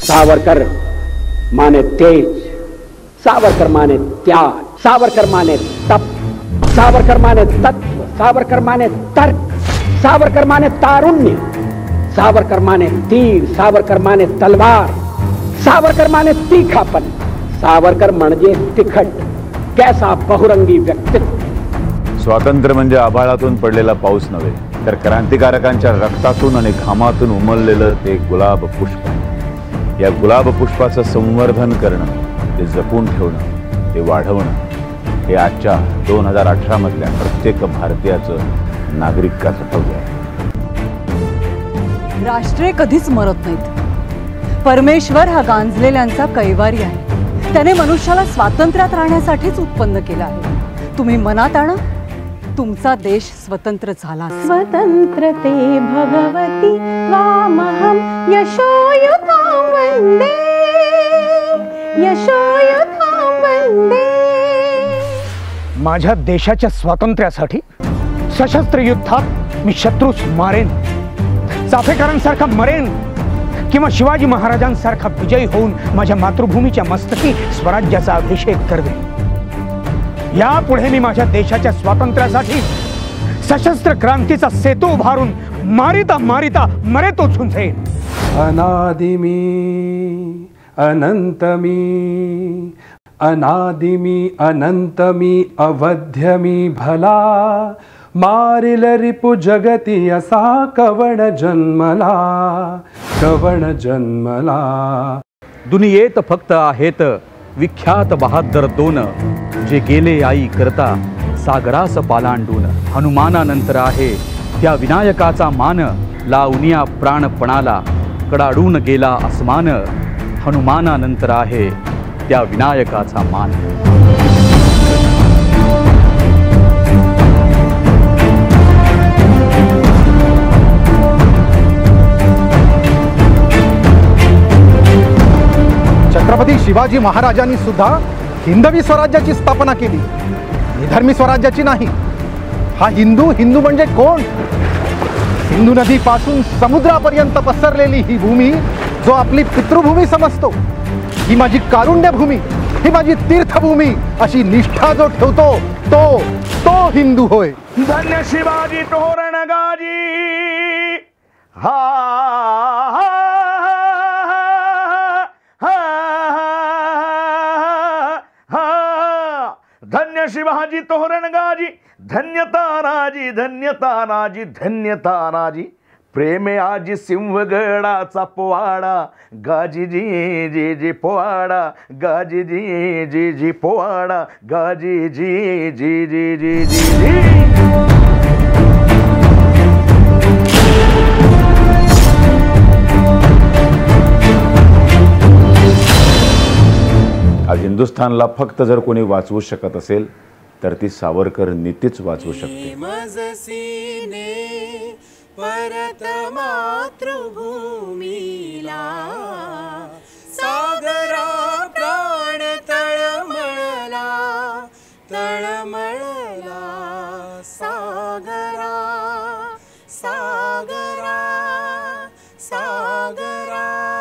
सावरकर माने तेज, सावरकर माने त्याग, सावरकर माने तप, सावरकर माने तत्व, सावरकर माने तर्क, सावरकर माने तारुण्य, सावरकर माने तीर, सावरकर माने तलवार, सावरकर माने तीखापन, सावरकर म्हणजे तिखट. कैसा बहुरंगी व्यक्तित्व. स्वातंत्र्य म्हणजे आभाळातून पडलेला पाऊस नव्हे, तर क्रांतिकारकांच्या रक्तातून आणि घामातून उमललेलं ते गुलाब पुष्प. या गुलाब पुष्पाचं संवर्धन करणं, ते जपून ठेवणं, ते वाढवणं हे आजच्या 2018 मधल्या प्रत्येक भारतीयाचं नागरिक कर्तव्य आहे. राष्ट्रे कधीच मरत नाहीत. परमेश्वर हा गांजलेल्यांचा कैवारी आहे. त्याने मनुष्याला स्वातंत्र्यात राहण्यासाठीच उत्पन्न केलं आहे. तुम्ही मनात आणा, तुमचा देश स्वतंत्र झाला. स्वतंत्रते भगवती वामहं यशोयुतां वन्दे, यशोयुतां वन्दे. माझ्या देशाच्या स्वातंत्र्यासाठी सशस्त्र युद्धात मी शत्रूस मारेन, चाफेकरांसारखा मरेन किंवा शिवाजी महाराजांसारखा विजयी होऊन माझ्या मातृभूमीच्या मस्तकी स्वराज्याचा अभिषेक करवेन. यापुढे मी माझ्या देशाच्या स्वातंत्र्यासाठी सशस्त्र क्रांतीचा सेतू उभारून मारिता मारिता मरेतो झुंजेन. अनादि मी अनंत मी, अनादि मी अनंत मी, अवध्य मी भला, मारिल रिपु जगती असा कवण जन्मला, कवण जन्मला. दुनियेत फक्त आहेत विख्यात बहादर दोन, जे गेले आई करता सागरास पालांडून. हनुमानानंतर आहे त्या विनायकाचा मान, लावनिया प्राणपणाला कडाडून गेला आसमान. हनुमानानंतर आहे त्या विनायकाचा मान. छत्रपती शिवाजी महाराजांनी सुद्धा हिंदवी स्वराज्याची स्थापना केली, निधर्मी स्वराज्याची नाही. हा हिंदू म्हणजे कोण? सिंधू नदीपासून समुद्रापर्यंत पसरलेली ही भूमी जो आपली पितृभूमी समजतो, ही माझी कारुण्य भूमी, ही माझी तीर्थभूमी अशी निष्ठा जो ठेवतो तो हिंदू होय. धन्य शिवाजी तोरणगाजी. हा धन्य शिवाजी तोरणगाजी, धन्य तानाजी, धन्य तानाजी, धन्य तानाजी. प्रेमे आजी सिंहगडाचा पोवाडा, गाजी जी जी जी पोवाडा, गाजी जी जी जी पोवाडा, गाजी जी जी जी जी जी जी. आज हिंदुस्थानला फक्त जर कोणी वाचवू शकत असेल तर ती सावरकर नीतीच वाचवू शकते. परत मातृभूमीला सागरा प्राण तळमळला, तळमळला सागरा, सागरा, सागरा.